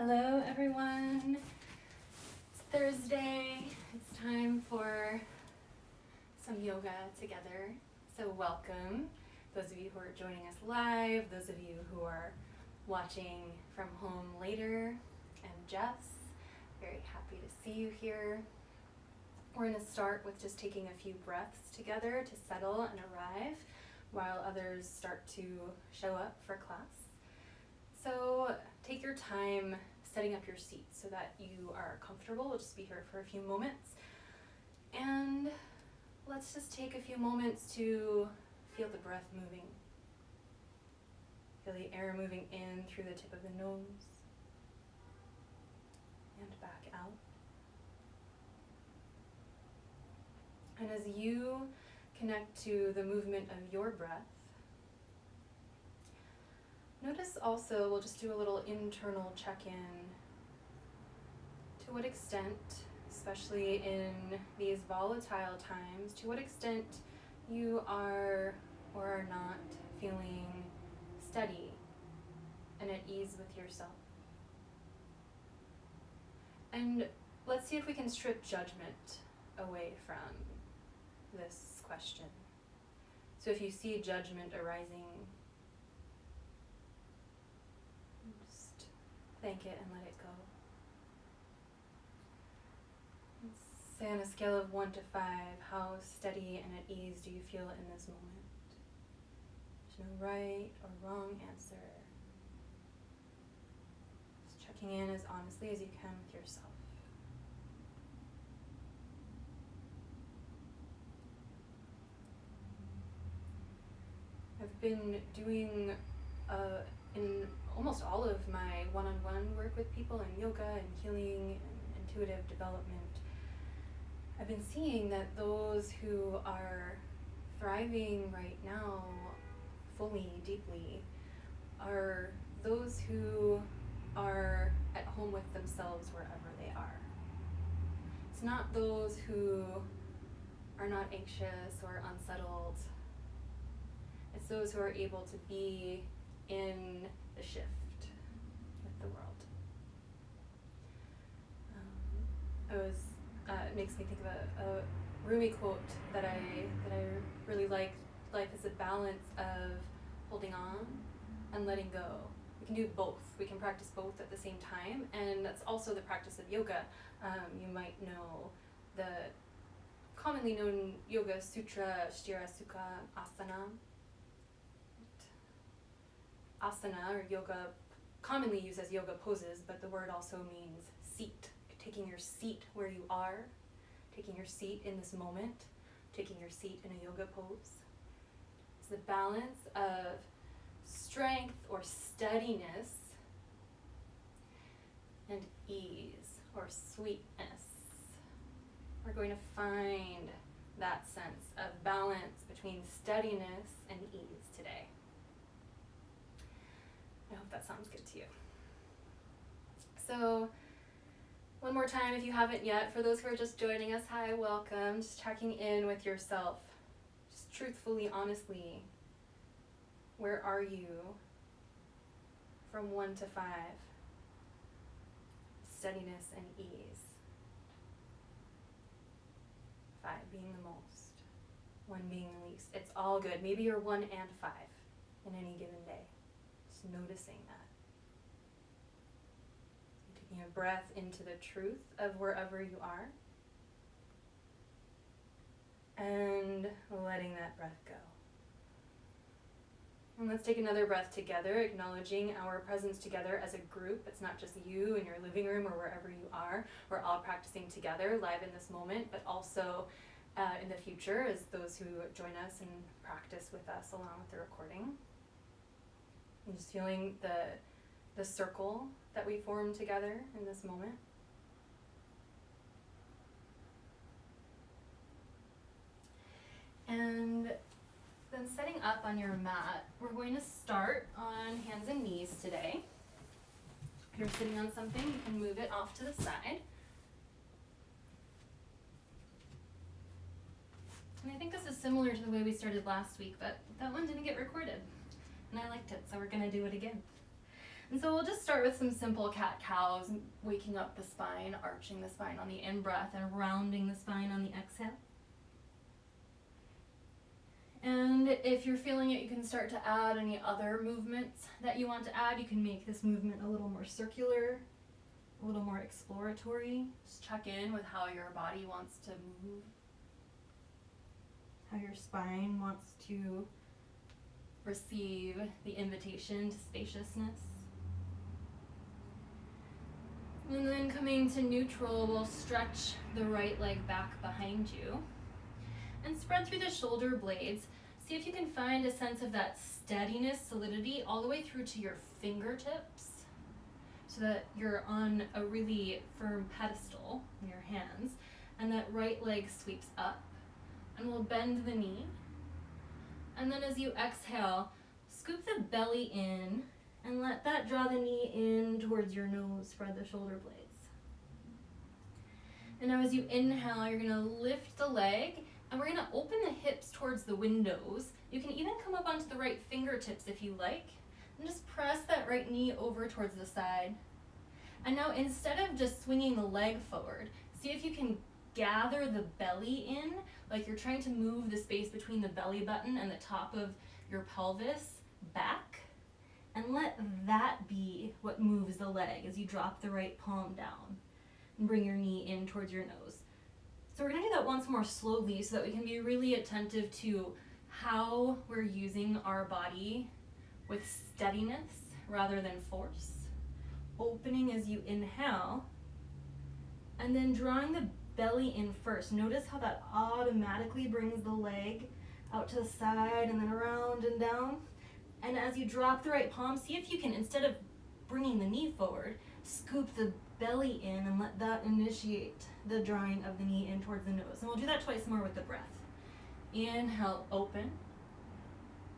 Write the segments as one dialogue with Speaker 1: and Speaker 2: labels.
Speaker 1: Hello everyone, it's Thursday, it's time for some yoga together, so welcome. Those of you who are joining us live, those of you who are watching from home later, I'm Jess, very happy to see you here. We're going to start with just taking a few breaths together to settle and arrive while others start to show up for class. So take your time setting up your seat so that you are comfortable. We'll just be here for a few moments. And let's just take a few moments to feel the breath moving. Feel the air moving in through the tip of the nose and back out. And as you connect to the movement of your breath, notice also, we'll just do a little internal check-in. To what extent, especially in these volatile times, to what extent you are or are not feeling steady and at ease with yourself. And let's see if we can strip judgment away from this question. So if you see judgment arising, just thank it and let it go. Let's say on a scale of 1 to 5, how steady and at ease do you feel in this moment? There's no right or wrong answer. Just checking in as honestly as you can with yourself. I've been doing in almost all of my one-on-one work with people in yoga and healing and intuitive development, I've been seeing that those who are thriving right now fully, deeply, are those who are at home with themselves wherever they are. It's not those who are not anxious or unsettled. It's those who are able to be in the shift with the world. It makes me think of a Rumi quote that I really like. Life is a balance of holding on and letting go. We can do both. We can practice both at the same time, and that's also the practice of yoga. You might know the commonly known Yoga Sutra, Shira Sukha Asana. Asana, or yoga, commonly used as yoga poses, but the word also means seat. Taking your seat where you are, taking your seat in this moment, taking your seat in a yoga pose. It's the balance of strength or steadiness and ease or sweetness. We're going to find that sense of balance between steadiness and ease today. I hope that sounds good to you. So, one more time, if you haven't yet, for those who are just joining us, hi, welcome. Just checking in with yourself, just truthfully, honestly. Where are you from 1 to 5? Steadiness and ease. 5 being the most, 1 being the least. It's all good. Maybe you're 1 and 5 in any given day. Just noticing that. Taking a breath into the truth of wherever you are. And letting that breath go. And let's take another breath together, acknowledging our presence together as a group. It's not just you in your living room or wherever you are. We're all practicing together live in this moment, but also in the future as those who join us and practice with us along with the recording. I'm just feeling the circle that we form together in this moment. And then setting up on your mat, we're going to start on hands and knees today. If you're sitting on something, you can move it off to the side. And I think this is similar to the way we started last week, but that one didn't get recorded. And I liked it, so we're going to do it again. And so we'll just start with some simple cat-cows, waking up the spine, arching the spine on the in-breath, and rounding the spine on the exhale. And if you're feeling it, you can start to add any other movements that you want to add. You can make this movement a little more circular, a little more exploratory. Just check in with how your body wants to move, how your spine wants to receive the invitation to spaciousness. And then coming to neutral, we'll stretch the right leg back behind you and spread through the shoulder blades. See if you can find a sense of that steadiness, solidity, all the way through to your fingertips, so that you're on a really firm pedestal in your hands, and that right leg sweeps up. And we'll bend the knee. And then as you exhale, scoop the belly in and let that draw the knee in towards your nose, spread the shoulder blades. And now as you inhale, you're gonna lift the leg, and we're gonna open the hips towards the windows. You can even come up onto the right fingertips if you like, and just press that right knee over towards the side. And now instead of just swinging the leg forward, see if you can gather the belly in, like you're trying to move the space between the belly button and the top of your pelvis back, and let that be what moves the leg as you drop the right palm down and bring your knee in towards your nose. So we're gonna do that once more slowly so that we can be really attentive to how we're using our body with steadiness rather than force. Opening as you inhale, and then drawing the belly in first. Notice how that automatically brings the leg out to the side and then around and down. And as you drop the right palm, see if you can, instead of bringing the knee forward, scoop the belly in and let that initiate the drawing of the knee in towards the nose. And we'll do that twice more with the breath. Inhale, open.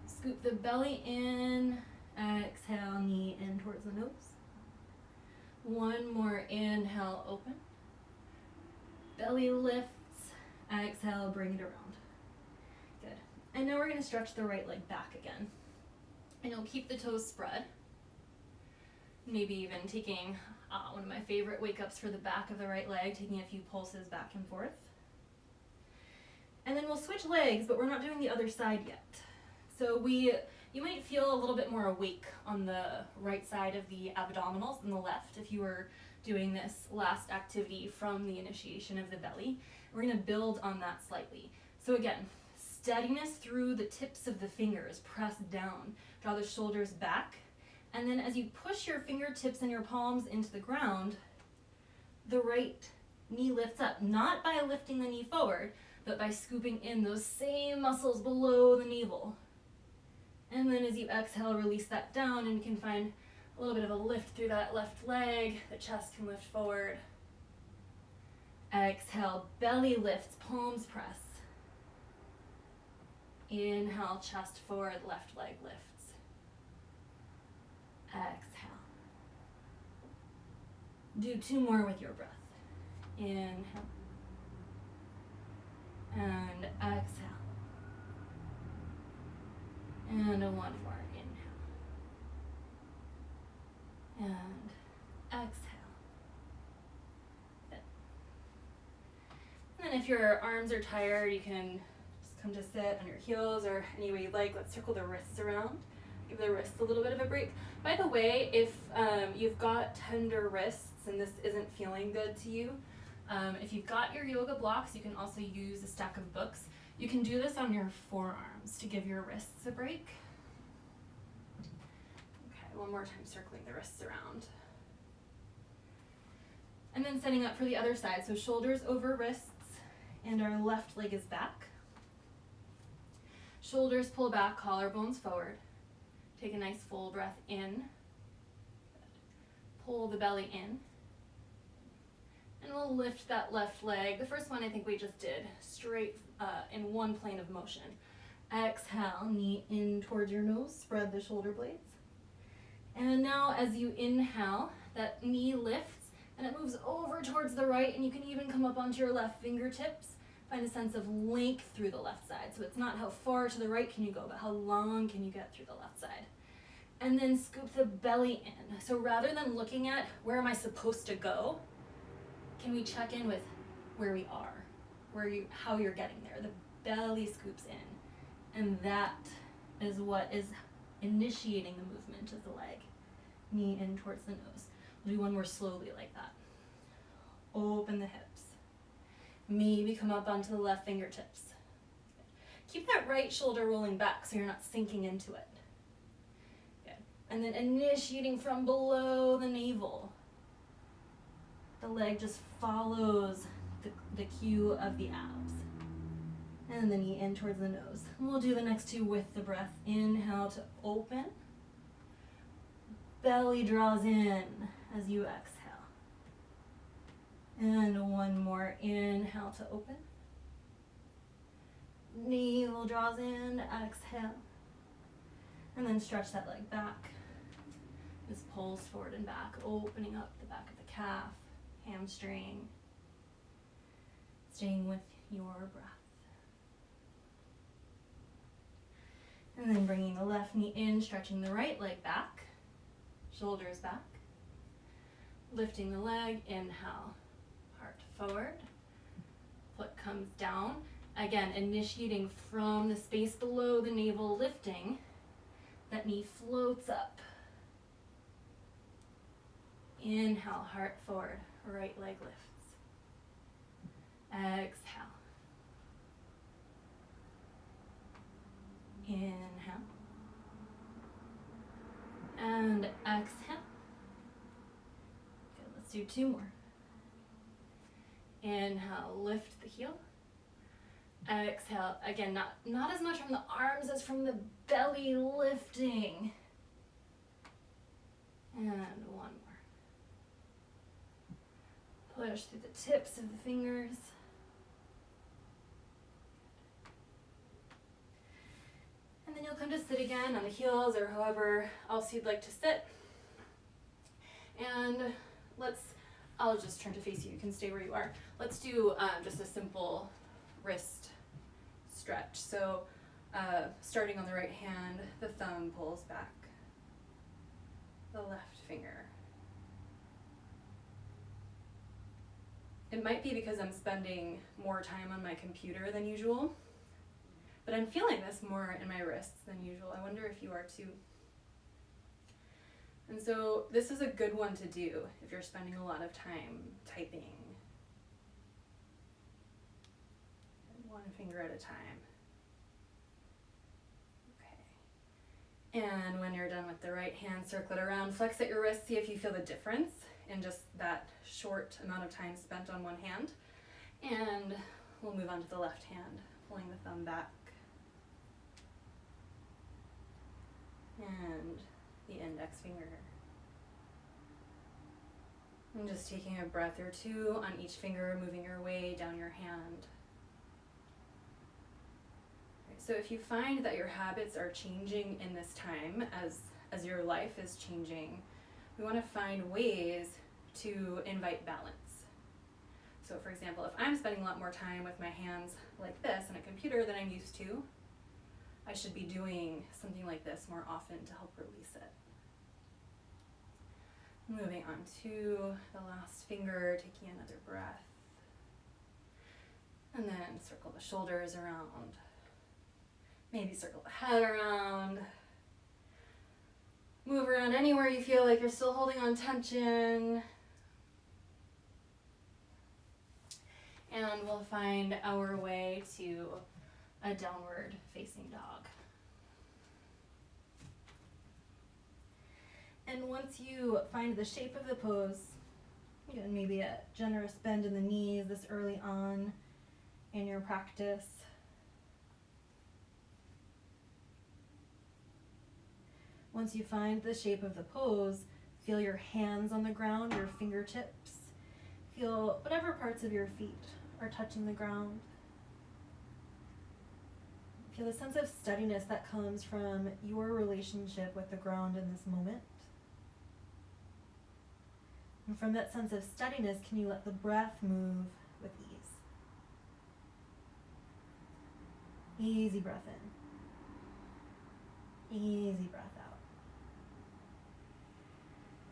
Speaker 1: Scoop the belly in. Exhale, knee in towards the nose. One more, inhale, open. Belly lifts. Exhale, bring it around. Good. And now we're going to stretch the right leg back again. And you'll keep the toes spread. Maybe even taking one of my favorite wake-ups for the back of the right leg, taking a few pulses back and forth. And then we'll switch legs, but we're not doing the other side yet. So you might feel a little bit more awake on the right side of the abdominals than the left if you were doing this last activity from the initiation of the belly. We're going to build on that slightly. So again, steadiness through the tips of the fingers, press down, draw the shoulders back, and then as you push your fingertips and your palms into the ground, the right knee lifts up, not by lifting the knee forward, but by scooping in those same muscles below the navel. And then as you exhale, release that down, and you can find a little bit of a lift through that left leg. The chest can lift forward. Exhale, belly lifts, palms press. Inhale, chest forward, left leg lifts. Exhale. Do two more with your breath. Inhale. And exhale. And one more. Inhale. And exhale. Good. And then if your arms are tired, you can just come to sit on your heels or any way you like. Let's circle the wrists around. Give the wrists a little bit of a break. By the way, if you've got tender wrists and this isn't feeling good to you, if you've got your yoga blocks, you can also use a stack of books. You can do this on your forearms to give your wrists a break. Okay, one more time, circling the wrists around. And then setting up for the other side. So shoulders over wrists, and our left leg is back. Shoulders pull back, collarbones forward. Take a nice full breath in. Pull the belly in. And we'll lift that left leg. The first one I think we just did, straight in one plane of motion. Exhale, knee in towards your nose, spread the shoulder blades. And now as you inhale, that knee lifts and it moves over towards the right, and you can even come up onto your left fingertips. Find a sense of length through the left side. So it's not how far to the right can you go, but how long can you get through the left side. And then scoop the belly in. So rather than looking at where am I supposed to go, can we check in with where we are, how you're getting there. The belly scoops in. And that is what is initiating the movement of the leg. Knee in towards the nose. We'll do one more slowly like that. Open the hips. Maybe come up onto the left fingertips. Keep that right shoulder rolling back so you're not sinking into it. Good. And then initiating from below the navel. The leg just follows the cue of the abs. And the knee in towards the nose. And we'll do the next two with the breath. Inhale to open. Belly draws in as you exhale. And one more. Inhale to open. Navel draws in, exhale. And then stretch that leg back. Just pulls forward and back, opening up the back of the calf, hamstring. Staying with your breath. And then bringing the left knee in, stretching the right leg back. Shoulders back. Lifting the leg, inhale. Heart forward. Foot comes down. Again, initiating from the space below the navel, lifting. That knee floats up. Inhale, heart forward. Right leg lifts. Exhale. Inhale. And exhale. Good, let's do two more. Inhale, lift the heel. Exhale, again, not as much from the arms as from the belly lifting. And one more. Push through the tips of the fingers. And then you'll come to sit again on the heels or however else you'd like to sit. And I'll just turn to face you. You can stay where you are. Let's do just a simple wrist stretch. So starting on the right hand, the thumb pulls back. The left finger. It might be because I'm spending more time on my computer than usual, but I'm feeling this more in my wrists than usual. I wonder if you are too. And so this is a good one to do if you're spending a lot of time typing. One finger at a time. Okay. And when you're done with the right hand, circle it around, flex at your wrist, see if you feel the difference in just that short amount of time spent on one hand. And we'll move on to the left hand, pulling the thumb back. And the index finger. And just taking a breath or two on each finger, moving your way down your hand. So if you find that your habits are changing in this time as your life is changing, we want to find ways to invite balance. So for example, if I'm spending a lot more time with my hands like this on a computer than I'm used to, I should be doing something like this more often to help release it. Moving on to the last finger, taking another breath. And then circle the shoulders around. Maybe circle the head around. Move around anywhere you feel like you're still holding on tension. And we'll find our way to a downward facing dog. And once you find the shape of the pose, again, maybe a generous bend in the knees this early on in your practice. Once you find the shape of the pose, feel your hands on the ground, your fingertips. Feel whatever parts of your feet are touching the ground. Feel the sense of steadiness that comes from your relationship with the ground in this moment. And from that sense of steadiness, can you let the breath move with ease? Easy breath in. Easy breath out.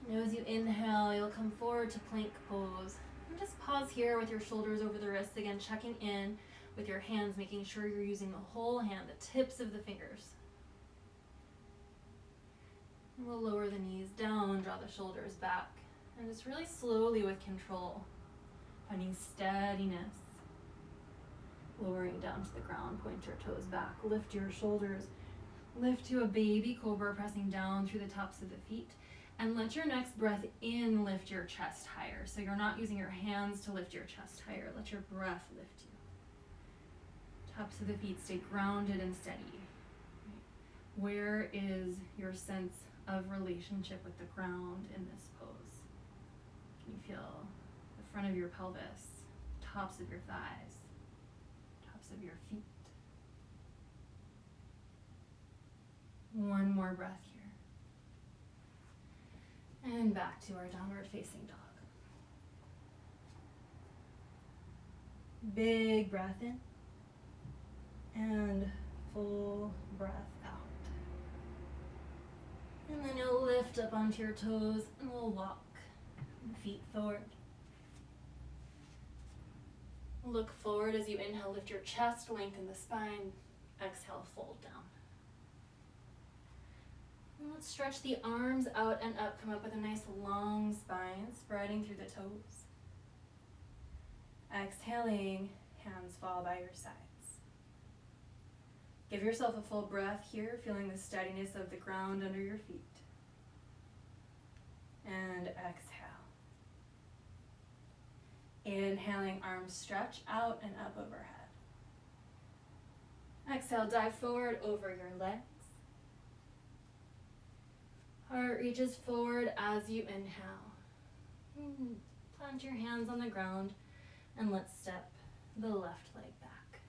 Speaker 1: Now as you inhale, you'll come forward to plank pose. And just pause here with your shoulders over the wrists, again checking in with your hands, making sure you're using the whole hand, the tips of the fingers. And we'll lower the knees down, draw the shoulders back, and just really slowly with control, finding steadiness. Lowering down to the ground, point your toes back, lift your shoulders, lift to a baby cobra, pressing down through the tops of the feet. And let your next breath in lift your chest higher. So you're not using your hands to lift your chest higher. Let your breath lift you. Tops of the feet stay grounded and steady. Where is your sense of relationship with the ground in this pose? Can you feel the front of your pelvis, tops of your thighs, tops of your feet? One more breath here. And back to our downward facing dog. Big breath in and full breath out. And then you'll lift up onto your toes and we'll walk feet forward. Look forward as you inhale, lift your chest, lengthen the spine. Exhale, fold down. And let's stretch the arms out and up. Come up with a nice long spine, spreading through the toes. Exhaling, hands fall by your sides. Give yourself a full breath here, feeling the steadiness of the ground under your feet. And exhale. Inhaling, arms stretch out and up overhead. Exhale, dive forward over your legs. Heart reaches forward as you inhale. Plant your hands on the ground and let's step the left leg back.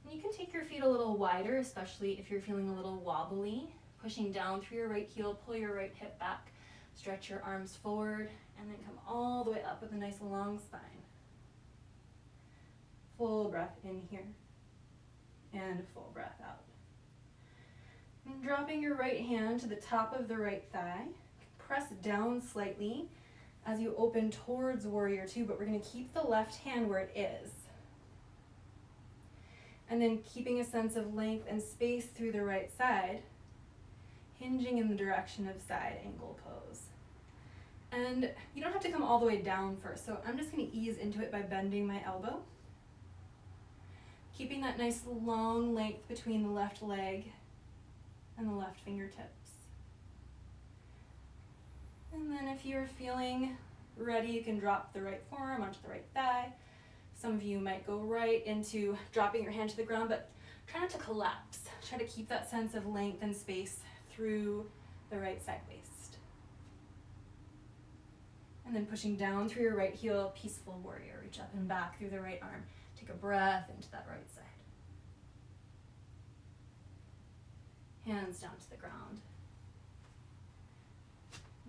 Speaker 1: And you can take your feet a little wider, especially if you're feeling a little wobbly. Pushing down through your right heel, pull your right hip back, stretch your arms forward, and then come all the way up with a nice long spine. Full breath in here, and full breath out. And dropping your right hand to the top of the right thigh, press down slightly as you open towards warrior two, but we're going to keep the left hand where it is. And then keeping a sense of length and space through the right side, hinging in the direction of side angle pose. And you don't have to come all the way down first, so I'm just going to ease into it by bending my elbow. Keeping that nice long length between the left leg and the left fingertips. And then if you're feeling ready, you can drop the right forearm onto the right thigh. Some of you might go right into dropping your hand to the ground, but try not to collapse. Try to keep that sense of length and space through the right side waist. And then pushing down through your right heel, peaceful warrior. Reach up and back through the right arm. Take a breath into that right side. Hands down to the ground.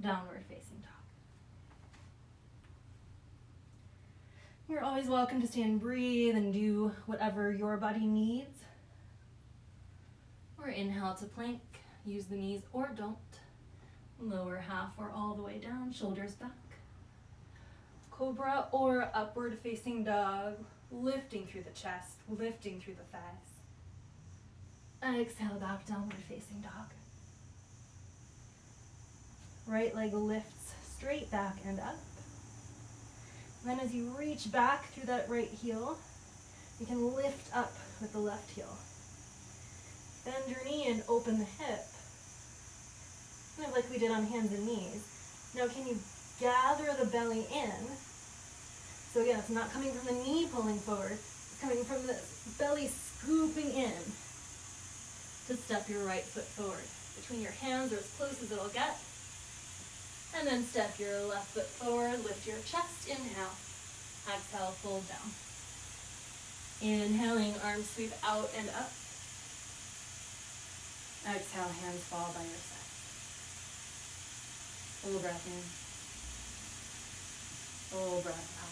Speaker 1: Downward facing dog. You're always welcome to stay and breathe and do whatever your body needs. Or inhale to plank. Use the knees or don't. Lower half or all the way down, shoulders back. Cobra or upward facing dog, lifting through the chest, lifting through the thighs. Exhale, back, downward facing dog. Right leg lifts straight back and up. Then as you reach back through that right heel, you can lift up with the left heel. Bend your knee and open the hip, kind of like we did on hands and knees. Now can you gather the belly in? So again, it's not coming from the knee pulling forward, it's coming from the belly scooping in to step your right foot forward. Between your hands or as close as it'll get. And then step your left foot forward, lift your chest, inhale. Exhale, fold down. Inhaling, arms sweep out and up. Exhale, hands fall by your side. Full breath in. Full breath out.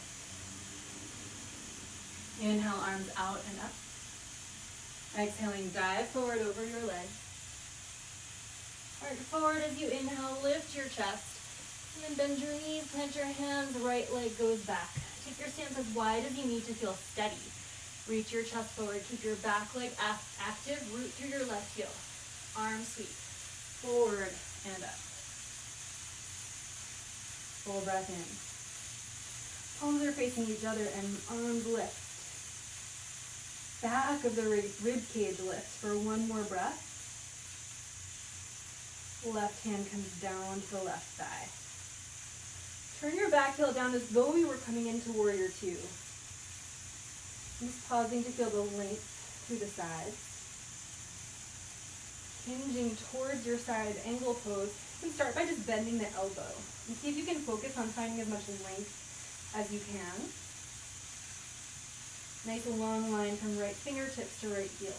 Speaker 1: Inhale, arms out and up. Exhaling, dive forward over your legs. Arch forward as you inhale, lift your chest. And then bend your knees, plant your hands, right leg goes back. Take your stance as wide as you need to feel steady. Reach your chest forward, keep your back leg active, root through your left heel. Arm sweep, forward and up. Full breath in. Palms are facing each other and arms lift. Back of the rib cage lifts for one more breath. Left hand comes down to the left thigh. Turn your back heel down as though we were coming into warrior two. Just pausing to feel the length through the sides. Hinging towards your side angle pose. And start by just bending the elbow. And see if you can focus on finding as much length as you can. Nice long line from right fingertips to right heel.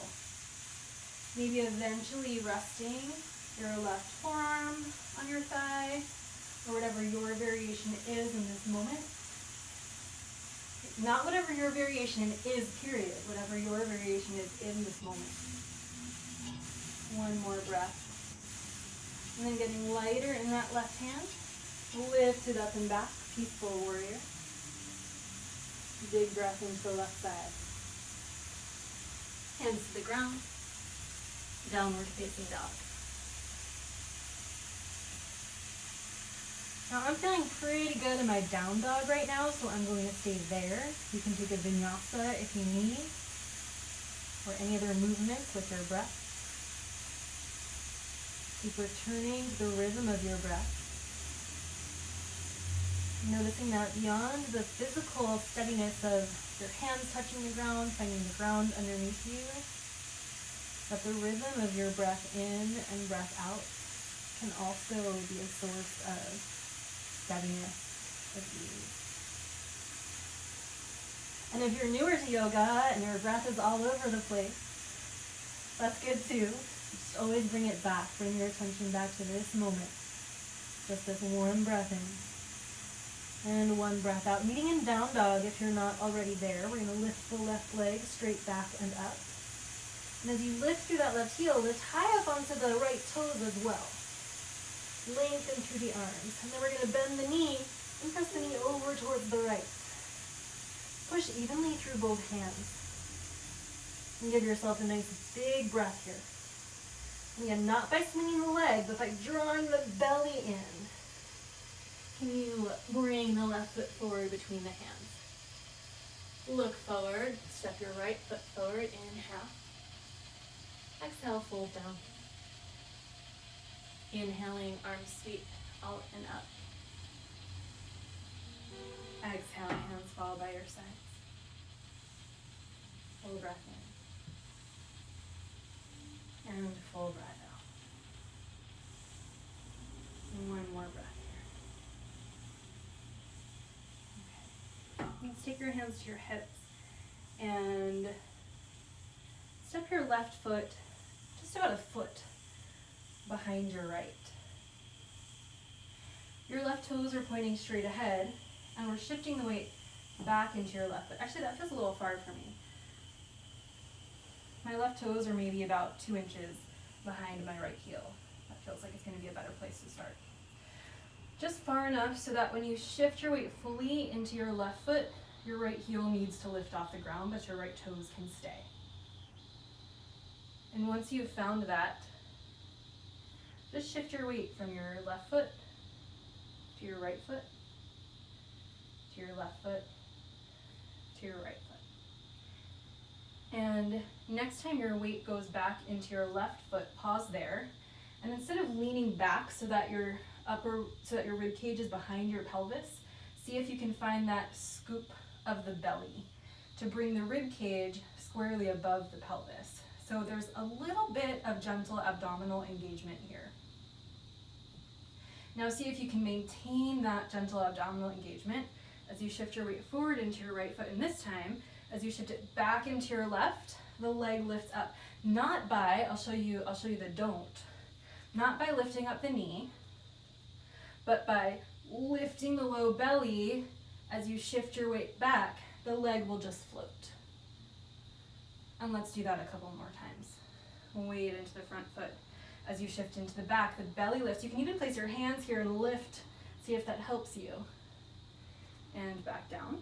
Speaker 1: Maybe eventually resting your left forearm on your thigh, or whatever your variation is in this moment. Not whatever your variation is, period. Whatever your variation is in this moment. One more breath. And then getting lighter in that left hand. Lift it up and back. Peaceful warrior. Big breath into the left side. Hands to the ground. Downward facing dog. Now I'm feeling pretty good in my down dog right now, so I'm going to stay there. You can take a vinyasa if you need, or any other movements with your breath. Keep returning to the rhythm of your breath. Noticing that beyond the physical steadiness of your hands touching the ground, finding the ground underneath you, that the rhythm of your breath in and breath out can also be a source of steadiness, of ease. And if you're newer to yoga and your breath is all over the place, that's good too. Just always bring it back. Bring your attention back to this moment. Just this warm breath in. And one breath out. Meeting in down dog if you're not already there. We're going to lift the left leg straight back and up. And as you lift through that left heel, lift high up onto the right toes as well. Lengthen through the arms. And then we're going to bend the knee and press the knee over towards the right. Push evenly through both hands. And give yourself a nice big breath here. And again, not by swinging the leg, but by drawing the belly in. Can you bring the left foot forward between the hands? Look forward. Step your right foot forward. Inhale. Exhale, fold down. Inhaling, arms sweep out and up. Exhale, hands fall by your sides. Full breath in. And full breath out. And one more breath here. Okay. Let's take your hands to your hips and step your left foot just about a foot behind your right. Your left toes are pointing straight ahead, and we're shifting the weight back into your left foot. Actually, that feels a little far for me. My left toes are maybe about 2 inches behind my right heel. That feels like it's going to be a better place to start. Just far enough so that when you shift your weight fully into your left foot, your right heel needs to lift off the ground, but your right toes can stay. And once you've found that, just shift your weight from your left foot to your right foot, to your left foot, to your right foot. And next time your weight goes back into your left foot, pause there. And instead of leaning back so that your rib cage is behind your pelvis, see if you can find that scoop of the belly to bring the rib cage squarely above the pelvis. So there's a little bit of gentle abdominal engagement here. Now see if you can maintain that gentle abdominal engagement as you shift your weight forward into your right foot. And this time, as you shift it back into your left, the leg lifts up. Not by, I'll show you the don't. Not by lifting up the knee, but by lifting the low belly as you shift your weight back, the leg will just float. And let's do that a couple more times. Weight into the front foot. As you shift into the back, the belly lifts. You can even place your hands here and lift, see if that helps you. And back down.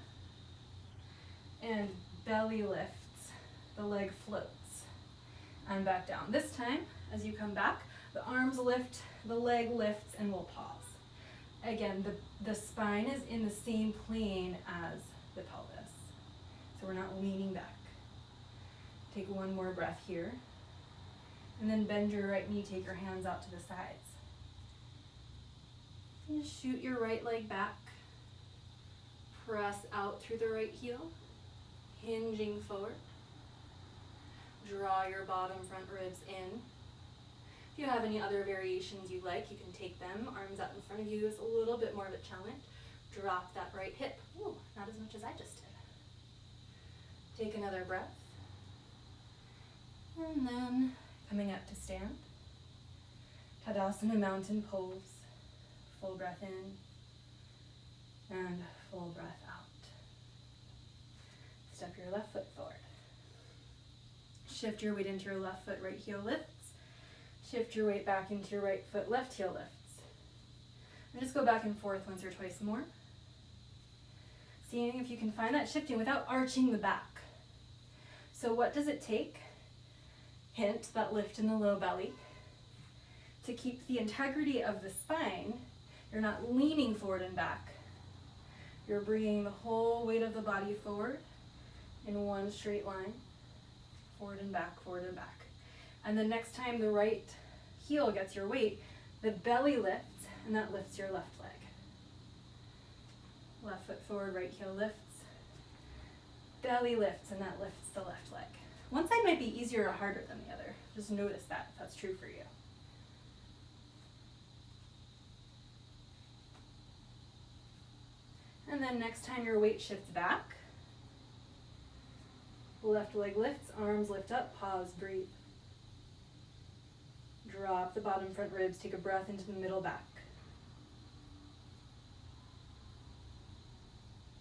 Speaker 1: And belly lifts, the leg floats. And back down. This time, as you come back, the arms lift, the leg lifts, and we'll pause. Again, the spine is in the same plane as the pelvis. So we're not leaning back. Take one more breath here. And then bend your right knee, take your hands out to the sides. And just shoot your right leg back. Press out through the right heel, hinging forward. Draw your bottom front ribs in. If you have any other variations you like, you can take them. Arms out in front of you is a little bit more of a challenge. Drop that right hip. Ooh, not as much as I just did. Take another breath. And then coming up to stand. Tadasana mountain pose. Full breath in and full breath out. Step your left foot forward. Shift your weight into your left foot, right heel lifts. Shift your weight back into your right foot, left heel lifts. And just go back and forth once or twice more. Seeing if you can find that shifting without arching the back. So what does it take? Hint, that lift in the low belly. To keep the integrity of the spine, you're not leaning forward and back. You're bringing the whole weight of the body forward in one straight line. Forward and back, forward and back. And the next time the right heel gets your weight, the belly lifts, and that lifts your left leg. Left foot forward, right heel lifts. Belly lifts, and that lifts the left leg. One side might be easier or harder than the other. Just notice that if that's true for you. And then next time your weight shifts back, left leg lifts, arms lift up, pause, breathe. Drop the bottom front ribs, take a breath into the middle back.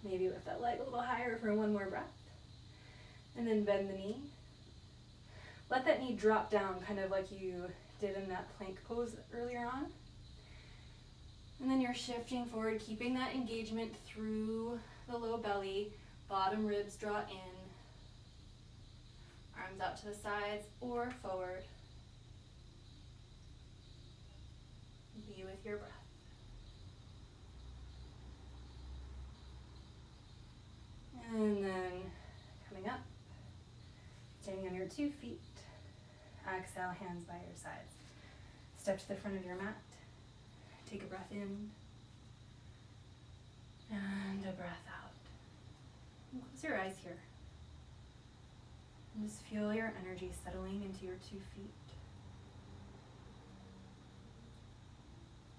Speaker 1: Maybe lift that leg a little higher for one more breath. And then bend the knee. Let that knee drop down, kind of like you did in that plank pose earlier on. And then you're shifting forward, keeping that engagement through the low belly, bottom ribs draw in, arms out to the sides or forward. Be with your breath. And then coming up, standing on your 2 feet. Exhale, hands by your sides. Step to the front of your mat. Take a breath in and a breath out. And close your eyes here. And just feel your energy settling into your 2 feet.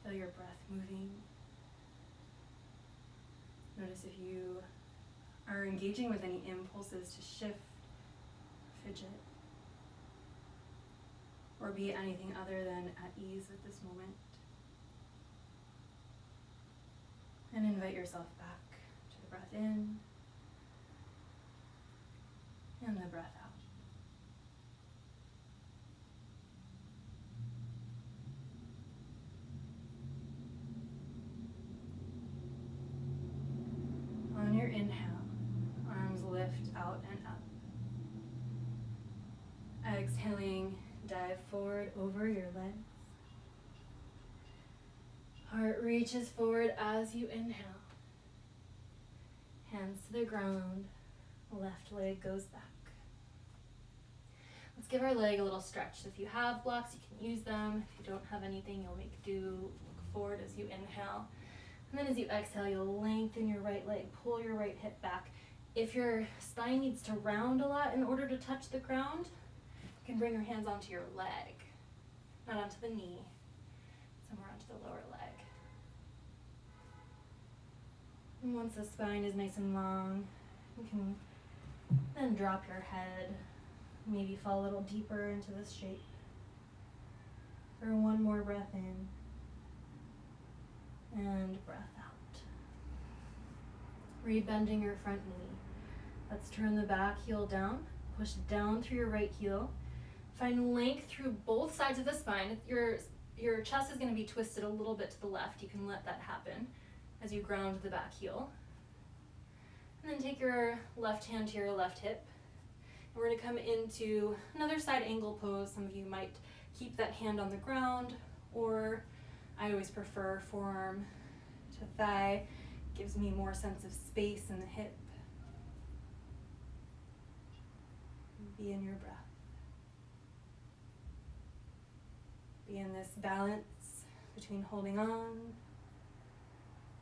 Speaker 1: Feel your breath moving. Notice if you are engaging with any impulses to shift, fidget, or be anything other than at ease at this moment. And invite yourself back to the breath in and the breath out. On your inhale, arms lift out and up. Exhaling, dive forward over your legs. Heart reaches forward as you inhale. Hands to the ground, left leg goes back. Let's give our leg a little stretch. If you have blocks, you can use them. If you don't have anything, you'll make do. Look forward as you inhale. And then as you exhale, you'll lengthen your right leg, pull your right hip back. If your spine needs to round a lot in order to touch the ground, you can bring your hands onto your leg, not onto the knee, somewhere onto the lower leg. And once the spine is nice and long, you can then drop your head, maybe fall a little deeper into this shape. For one more breath in and breath out. Rebending your front knee. Let's turn the back heel down, push down through your right heel, Find length through both sides of the spine. Your chest is going to be twisted a little bit to the left. You can let that happen as you ground the back heel. And then take your left hand to your left hip. And we're going to come into another side angle pose. Some of you might keep that hand on the ground, or I always prefer forearm to thigh. Gives me more sense of space in the hip. Be in your breath. Be in this balance between holding on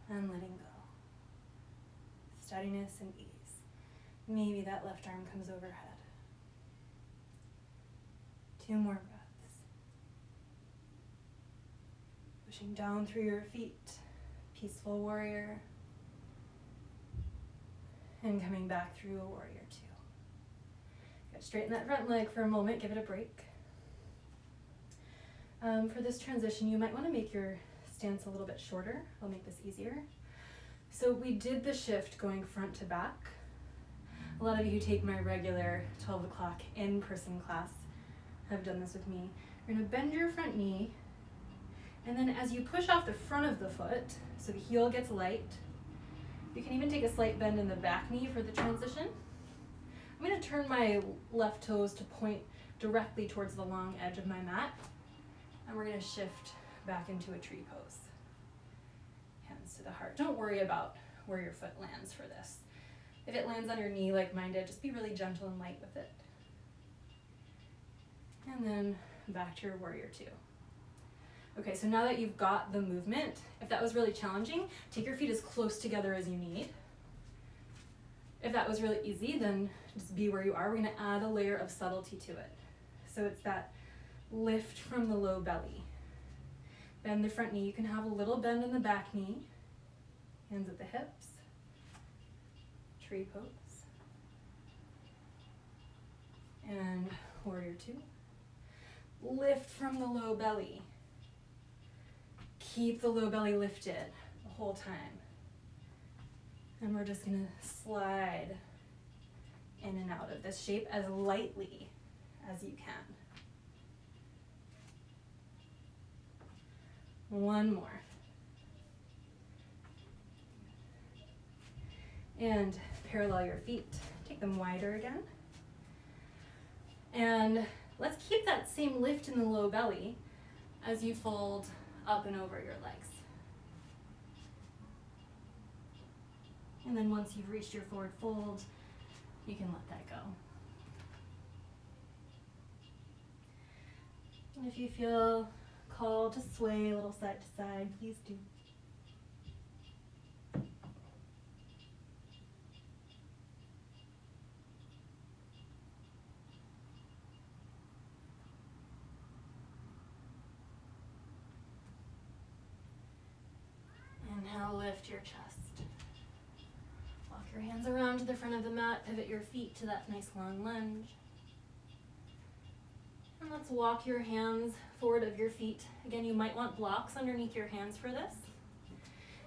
Speaker 1: and letting go. Steadiness and ease. Maybe that left arm comes overhead. 2 more breaths. Pushing down through your feet, peaceful warrior. And coming back through a warrior 2. Good. Straighten that front leg for a moment, give it a break. For this transition, you might want to make your stance a little bit shorter. I'll make this easier. So we did the shift going front to back. A lot of you who take my regular 12 o'clock in-person class have done this with me. You're going to bend your front knee, and then as you push off the front of the foot, so the heel gets light, you can even take a slight bend in the back knee for the transition. I'm going to turn my left toes to point directly towards the long edge of my mat, and we're going to shift back into a tree pose. Hands to the heart. Don't worry about where your foot lands for this. If it lands on your knee like mine did, just be really gentle and light with it. And then back to your warrior 2. Okay, so now that you've got the movement, if that was really challenging, take your feet as close together as you need. If that was really easy, then just be where you are. We're going to add a layer of subtlety to it. So it's that lift from the low belly. Bend the front knee. You can have a little bend in the back knee. Hands at the hips. Tree pose. And warrior 2. Lift from the low belly. Keep the low belly lifted the whole time. And we're just going to slide in and out of this shape as lightly as you can. One more. And parallel your feet. Take them wider again. And let's keep that same lift in the low belly as you fold up and over your legs. And then once you've reached your forward fold, you can let that go. And if you feel called to sway a little side to side, please do. Inhale, lift your chest. Walk your hands around to the front of the mat, pivot your feet to that nice long lunge. And let's walk your hands forward of your feet. Again, you might want blocks underneath your hands for this.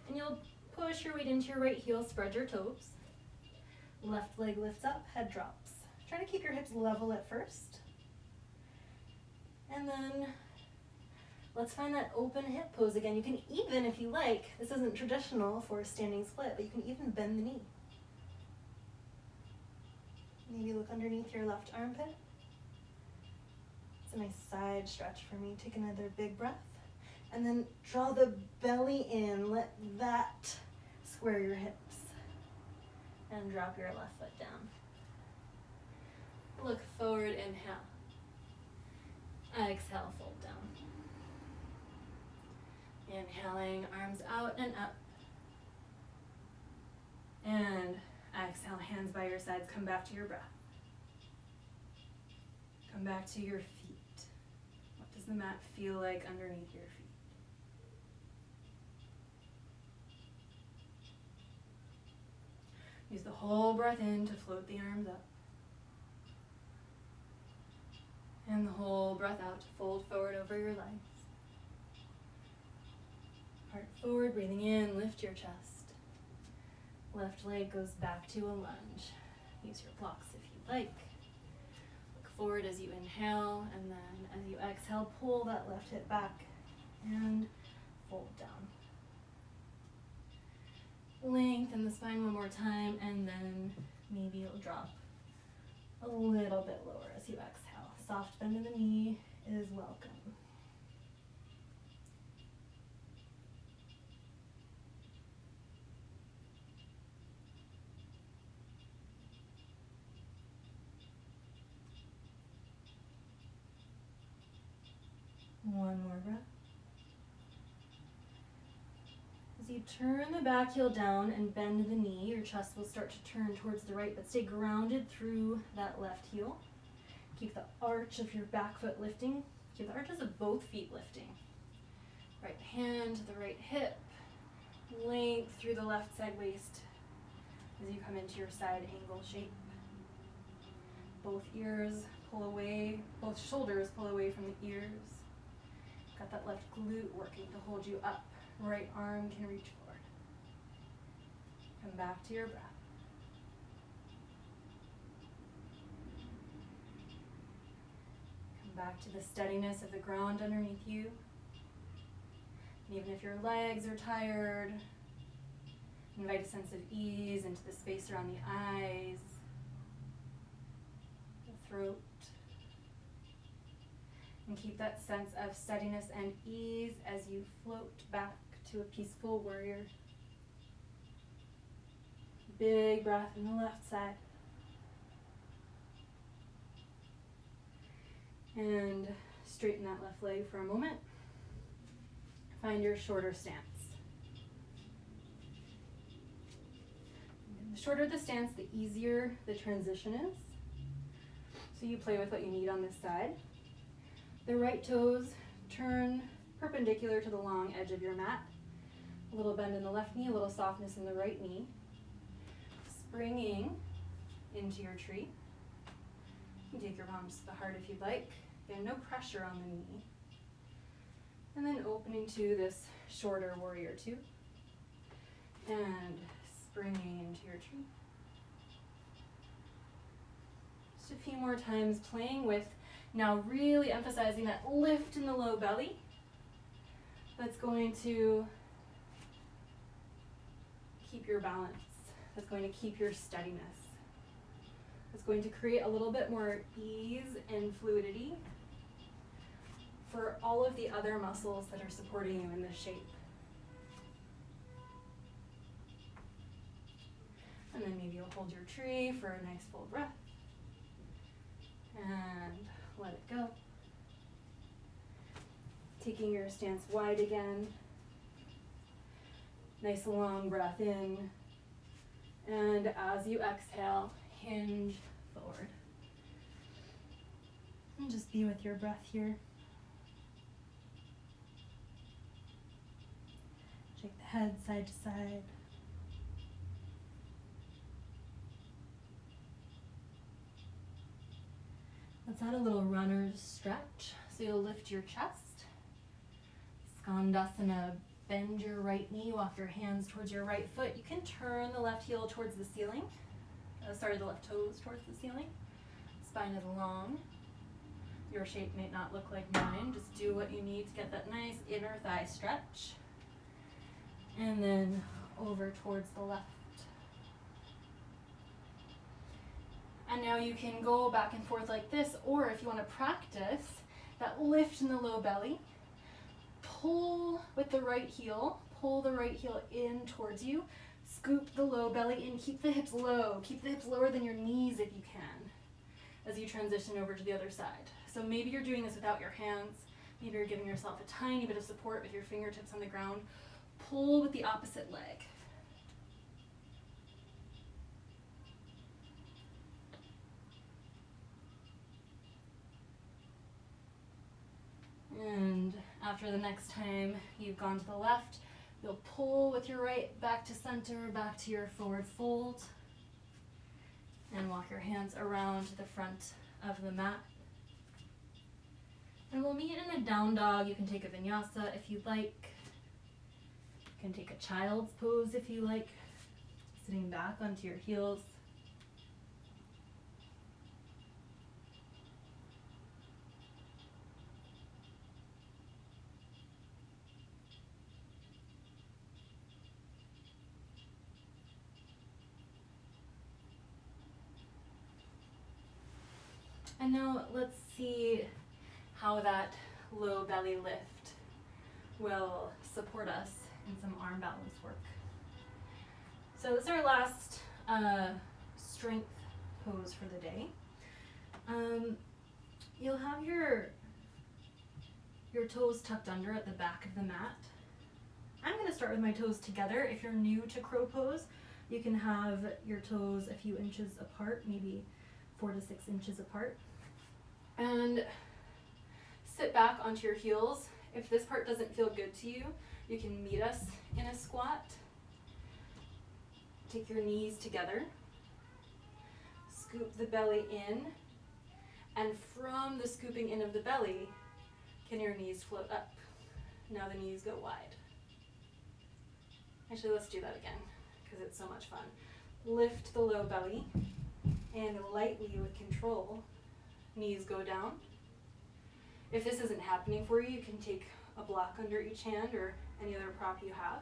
Speaker 1: And you'll push your weight into your right heel, spread your toes. Left leg lifts up, head drops. Try to keep your hips level at first. And then let's find that open hip pose again. You can even, if you like, this isn't traditional for a standing split, but you can even bend the knee. Maybe look underneath your left armpit. It's a nice side stretch for me. Take another big breath. And then draw the belly in. Let that square your hips. And drop your left foot down. Look forward, inhale. Exhale, fold down. Inhaling, arms out and up. And exhale, hands by your sides. Come back to your breath. Come back to your feet. What does the mat feel like underneath your feet? Use the whole breath in to float the arms up. And the whole breath out to fold forward over your legs. Heart forward, breathing in, lift your chest. Left leg goes back to a lunge. Use your blocks if you like. Look forward as you inhale, and then as you exhale, pull that left hip back and fold down. Lengthen the spine one more time, and then maybe you'll drop a little bit lower as you exhale. Soft bend in the knee is welcome. One more breath. As you turn the back heel down and bend the knee, your chest will start to turn towards the right, but stay grounded through that left heel. Keep the arch of your back foot lifting. Keep the arches of both feet lifting. Right hand to the right hip. Length through the left side waist as you come into your side angle shape. Both ears pull away, both shoulders pull away from the ears. Got that left glute working to hold you up. Right arm can reach forward. Come back to your breath. Come back to the steadiness of the ground underneath you. And even if your legs are tired, invite a sense of ease into the space around the eyes, the throat. And keep that sense of steadiness and ease as you float back to a peaceful warrior. Big breath in the left side. And straighten that left leg for a moment. Find your shorter stance. The shorter the stance, the easier the transition is. So you play with what you need on this side. The right toes turn perpendicular to the long edge of your mat. A little bend in the left knee, a little softness in the right knee. Springing into your tree. You can take your palms to the heart if you'd like. Again, no pressure on the knee. And then opening to this shorter warrior two. And springing into your tree. Just a few more times playing with now really emphasizing that lift in the low belly. That's going to keep your balance. That's going to keep your steadiness. It's going to create a little bit more ease and fluidity for all of the other muscles that are supporting you in this shape. And then maybe you'll hold your tree for a nice full breath. And let it go. Taking your stance wide again. Nice long breath in. And as you exhale, hinge forward. And just be with your breath here. Shake the head side to side. Let's add a little runner's stretch. So you'll lift your chest. Skandasana, bend your right knee, walk your hands towards your right foot. You can turn the left heel towards the ceiling. The left toes towards the ceiling. Spine is long. Your shape may not look like mine. Just do what you need to get that nice inner thigh stretch. And then over towards the left. And now you can go back and forth like this, or if you want to practice that lift in the low belly, pull with the right heel, pull the right heel in towards you, scoop the low belly in, keep the hips low, keep the hips lower than your knees if you can, as you transition over to the other side. So maybe you're doing this without your hands, maybe you're giving yourself a tiny bit of support with your fingertips on the ground. Pull with the opposite leg. And after the next time you've gone to the left, you'll pull with your right back to center, back to your forward fold. And walk your hands around to the front of the mat. And we'll meet in a down dog. You can take a vinyasa if you'd like. You can take a child's pose if you like, sitting back onto your heels. And now let's see how that low belly lift will support us in some arm balance work. So this is our last strength pose for the day. You'll have your toes tucked under at the back of the mat. I'm going to start with my toes together. If you're new to crow pose, you can have your toes a few inches apart, maybe 4 to 6 inches apart. And sit back onto your heels. If this part doesn't feel good to you, you can meet us in a squat. Take your knees together. Scoop the belly in. And from the scooping in of the belly, can your knees float up? Now the knees go wide. Actually, let's do that again because it's so much fun. Lift the low belly and lightly with control, knees go down. If this isn't happening for you, you can take a block under each hand or any other prop you have.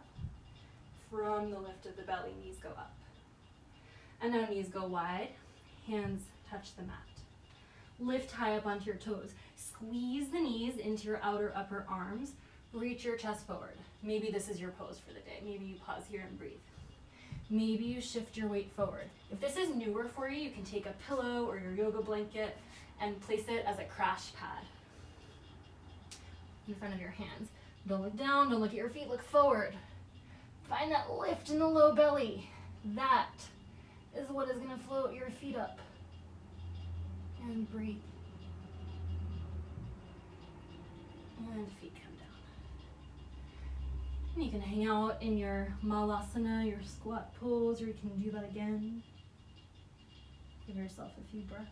Speaker 1: From the lift of the belly, knees go up. And now knees go wide, hands touch the mat. Lift high up onto your toes. Squeeze the knees into your outer upper arms. Reach your chest forward. Maybe this is your pose for the day. Maybe you pause here and breathe. Maybe you shift your weight forward. If this is newer for you, you can take a pillow or your yoga blanket and place it as a crash pad in front of your hands. Don't look down, don't look at your feet, look forward. Find that lift in the low belly. That is what is going to float your feet up. And breathe. And feet come down. And you can hang out in your malasana, your squat pose, or you can do that again. Give yourself a few breaths.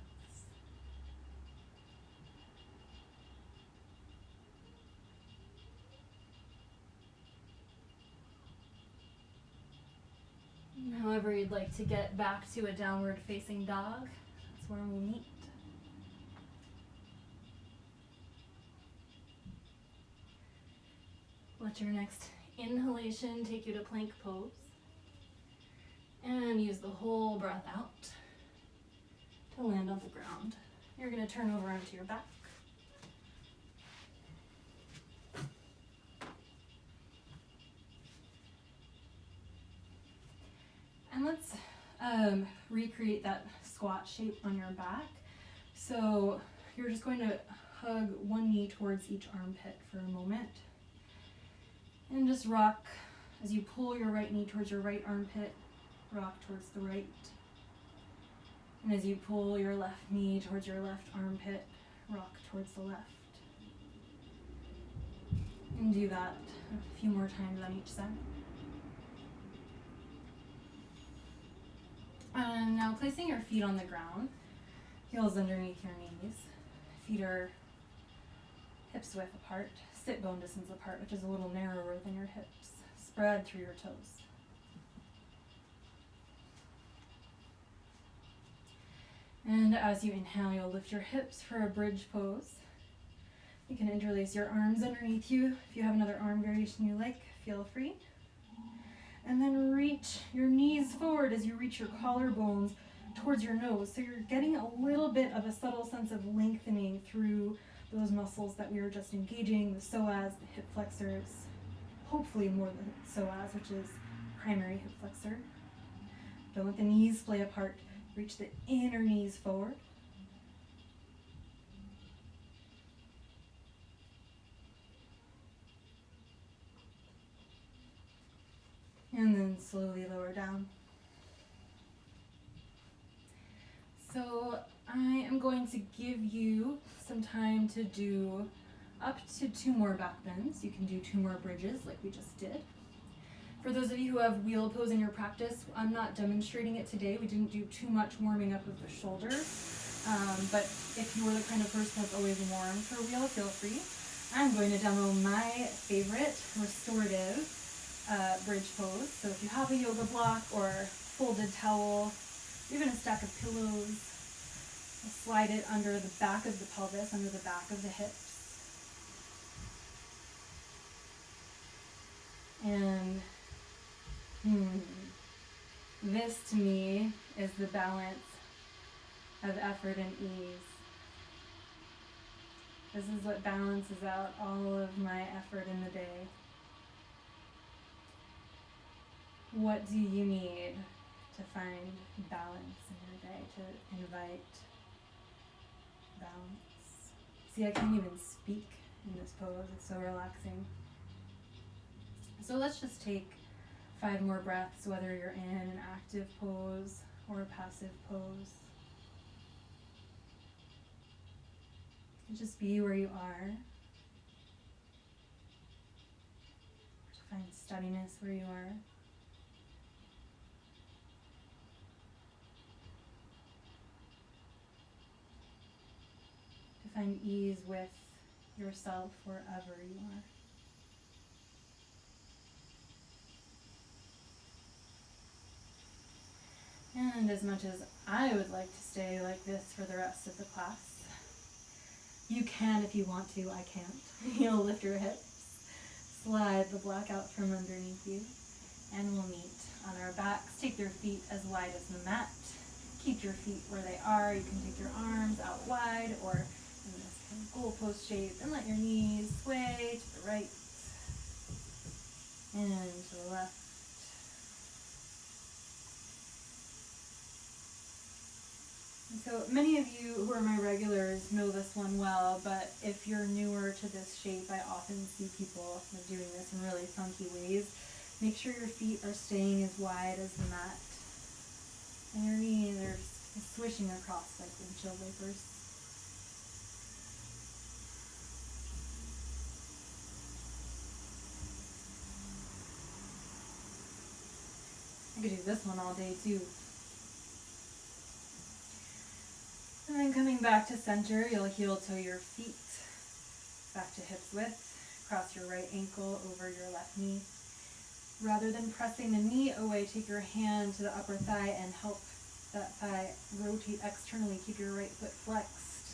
Speaker 1: And however you'd like to get back to a downward facing dog, that's where we'll meet. Let your next inhalation take you to plank pose. And use the whole breath out to land on the ground. You're going to turn over onto your back. And let's recreate that squat shape on your back. So you're just going to hug one knee towards each armpit for a moment. And just rock as you pull your right knee towards your right armpit, rock towards the right. And as you pull your left knee towards your left armpit, rock towards the left. And do that a few more times on each side. And now placing your feet on the ground, heels underneath your knees, feet are hips width apart, sit bone distance apart, which is a little narrower than your hips. Spread through your toes. And as you inhale, you'll lift your hips for a bridge pose. You can interlace your arms underneath you. If you have another arm variation you like, feel free. And then reach your knees forward as you reach your collarbones towards your nose. So you're getting a little bit of a subtle sense of lengthening through those muscles that we were just engaging, the psoas, the hip flexors, hopefully more the psoas, which is primary hip flexor. Don't let the knees splay apart. Reach the inner knees forward. And then slowly lower down. So I am going to give you some time to do up to 2 more back bends. You can do 2 more bridges like we just did. For those of you who have wheel pose in your practice, I'm not demonstrating it today. We didn't do too much warming up of the shoulder. But if you were the kind of person that's always warm for wheel, feel free. I'm going to demo my favorite restorative bridge pose. So if you have a yoga block or folded towel, even a stack of pillows, slide it under the back of the pelvis, under the back of the hips. And this to me is the balance of effort and ease.
Speaker 2: This is what balances out all of my effort in the day. What do you need to find balance in your day, to invite balance? See, I can't even speak in this pose. It's so relaxing. So let's just take 5 more breaths, whether you're in an active pose or a passive pose. And just be where you are. To find steadiness where you are. To find ease with yourself wherever you are. And as much as I would like to stay like this for the rest of the class, you can if you want to, I can't. You'll lift your hips, slide the block out from underneath you, and we'll meet on our backs. Take your feet as wide as the mat. Keep your feet where they are. You can take your arms out wide or in this kind of goalpost shape, and let your knees sway to the right and to the left. And so many of you who are my regulars know this one well, but if you're newer to this shape, I often see people doing this in really funky ways. Make sure your feet are staying as wide as the mat, and your knees are swishing across like windshield wipers. I could do this one all day too. And then coming back to center, you'll heel toe your feet back to hips width. Cross your right ankle over your left knee. Rather than pressing the knee away, take your hand to the upper thigh and help that thigh rotate externally. Keep your right foot flexed.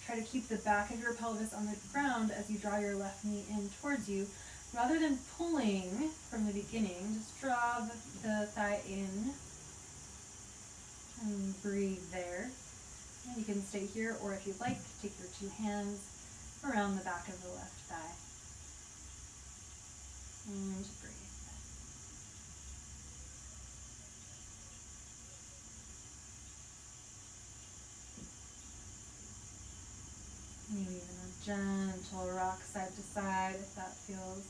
Speaker 2: Try to keep the back of your pelvis on the ground as you draw your left knee in towards you. Rather than pulling from the beginning, just draw the thigh in and breathe there. And you can stay here, or if you'd like, take your 2 hands around the back of the left thigh. And breathe. Maybe even a gentle rock side to side if that feels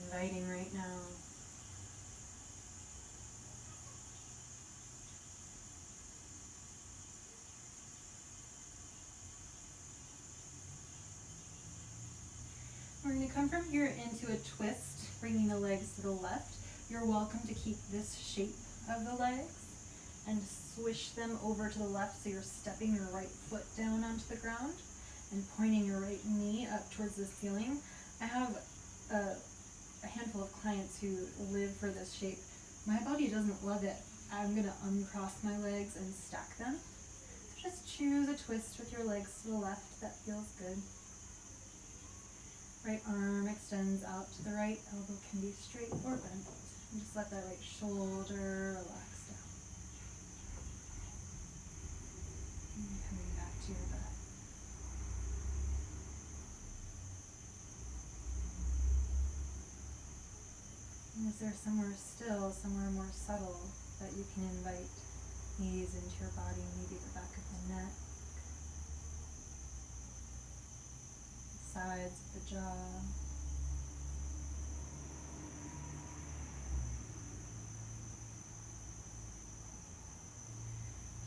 Speaker 2: inviting right now. We're going to come from here into a twist, bringing the legs to the left. You're welcome to keep this shape of the legs and swish them over to the left so you're stepping your right foot down onto the ground and pointing your right knee up towards the ceiling. I have a handful of clients who live for this shape. My body doesn't love it. I'm going to uncross my legs and stack them. So just choose a twist with your legs to the left that feels good. Right arm extends out to the right, elbow can be straight or bent. And just let that right shoulder relax down. And coming back to your breath. And is there somewhere still, somewhere more subtle that you can invite ease into your body, maybe the back of the neck, the sides of the jaw.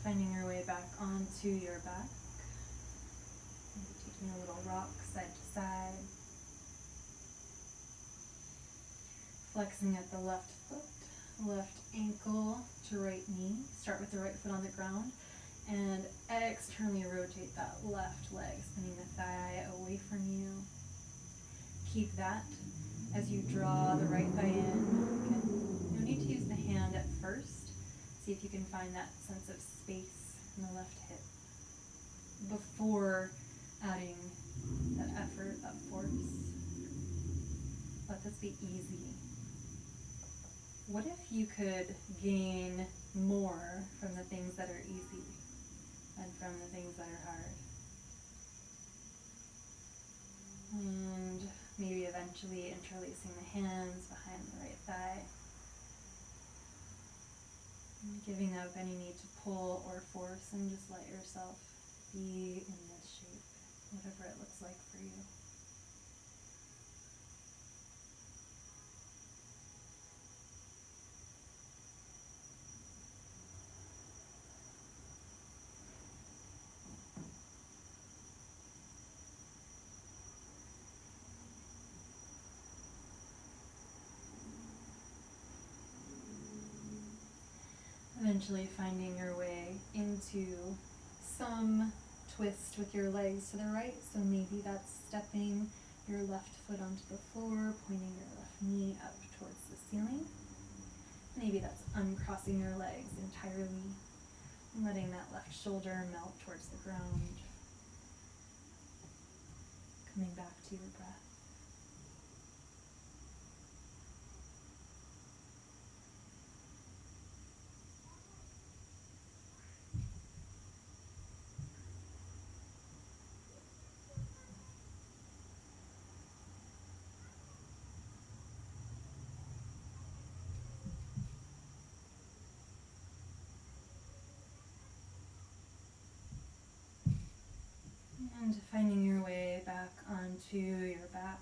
Speaker 2: Finding your way back onto your back. Maybe taking a little rock side to side. Flexing at the left foot, left ankle to right knee. Start with the right foot on the ground and externally rotate that left leg, spinning the thigh away from you. Keep that as you draw the right thigh in. Again, no need to use the hand at first. See if you can find that sense of space in the left hip before adding that effort, that force. Let this be easy. What if you could gain more from the things that are easy than from the things that are hard? And maybe eventually interlacing the hands behind the right thigh. And giving up any need to pull or force, and just let yourself be in this shape, whatever it looks like for you. Eventually finding your way into some twist with your legs to the right. So maybe that's stepping your left foot onto the floor, pointing your left knee up towards the ceiling. Maybe that's uncrossing your legs entirely, letting that left shoulder melt towards the ground. Coming back to your breath. And finding your way back onto your back,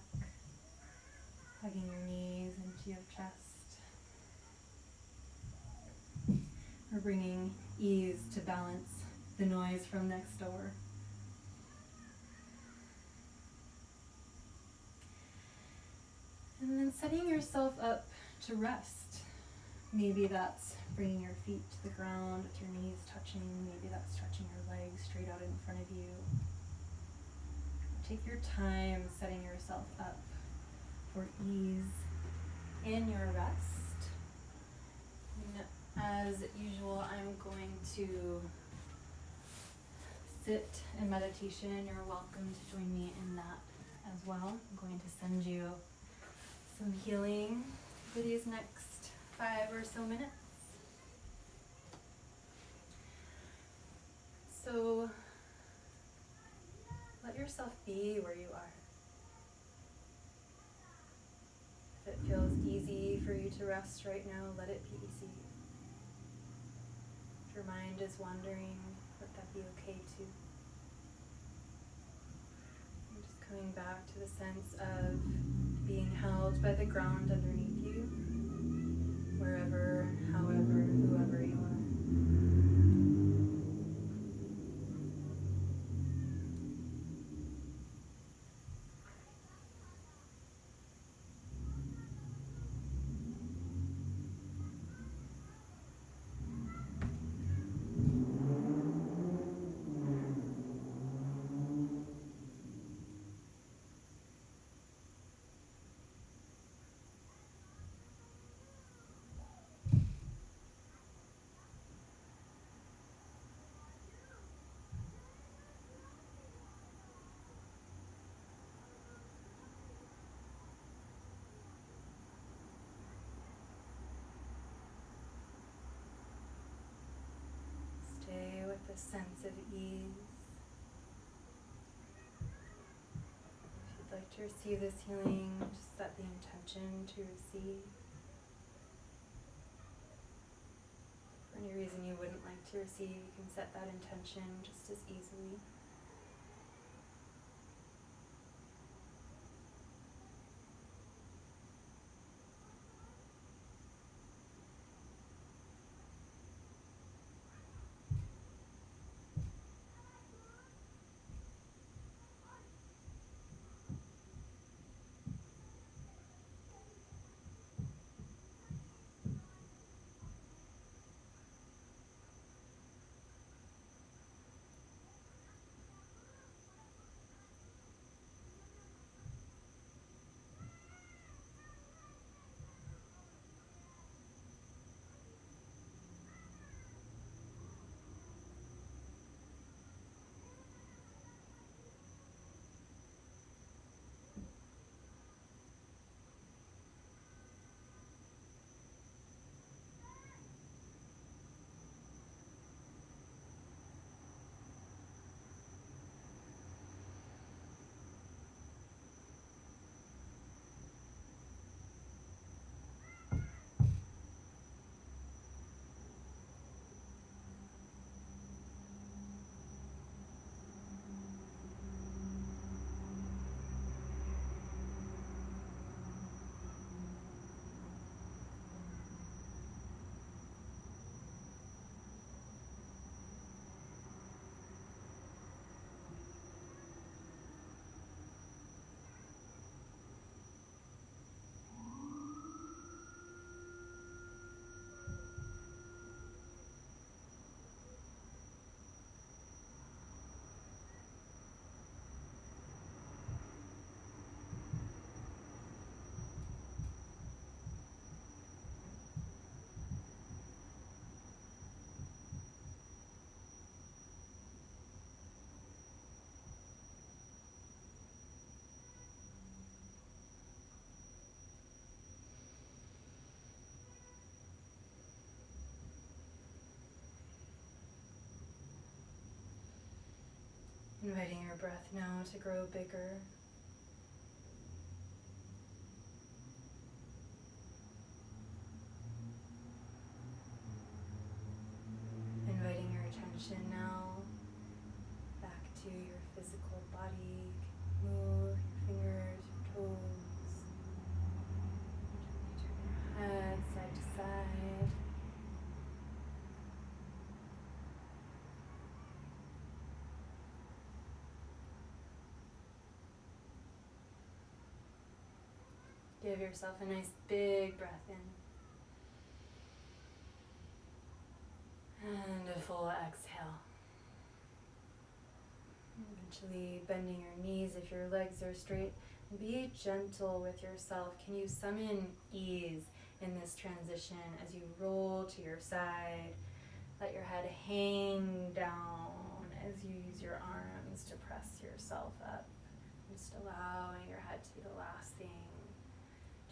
Speaker 2: hugging your knees into your chest. Or bringing ease to balance the noise from next door. And then setting yourself up to rest. Maybe that's bringing your feet to the ground with your knees touching. Maybe that's stretching your legs straight out in front of you. Take your time setting yourself up for ease in your rest. And as usual, I'm going to sit in meditation. You're welcome to join me in that as well. I'm going to send you some healing for these next 5 or so minutes. So let yourself be where you are. If it feels easy for you to rest right now, let it be easy. If your mind is wandering, let that be okay too. And just coming back to the sense of being held by the ground underneath you, wherever, however, whoever you are. Stay with a sense of ease. If you'd like to receive this healing, just set the intention to receive. For any reason you wouldn't like to receive, you can set that intention just as easily.
Speaker 1: Inviting your breath now to grow bigger. Inviting your attention now back to your physical body. You can move your fingers, your toes. Gently turn your head side to side. Give yourself a nice big breath in. And a full exhale. Eventually bending your knees if your legs are straight. And be gentle with yourself. Can you summon ease in this transition as you roll to your side? Let your head hang down as you use your arms to press yourself up. Just allowing your head to be the last thing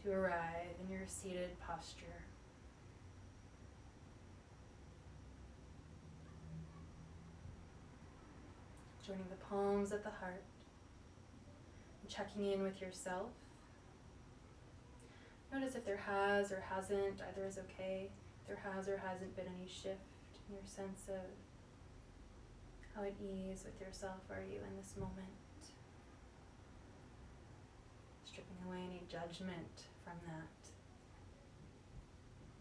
Speaker 1: to arrive in your seated posture. Joining the palms at the heart. And checking in with yourself. Notice if there has or hasn't, either is okay. If there has or hasn't been any shift in your sense of how at ease with yourself are you in this moment. Stripping away any judgment from that.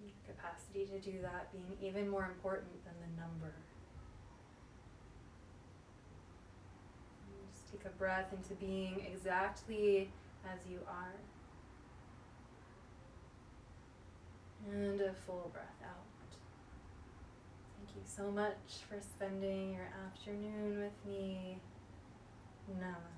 Speaker 1: Your capacity to do that being even more important than the number. And just take a breath into being exactly as you are. And a full breath out. Thank you so much for spending your afternoon with me. Namaste.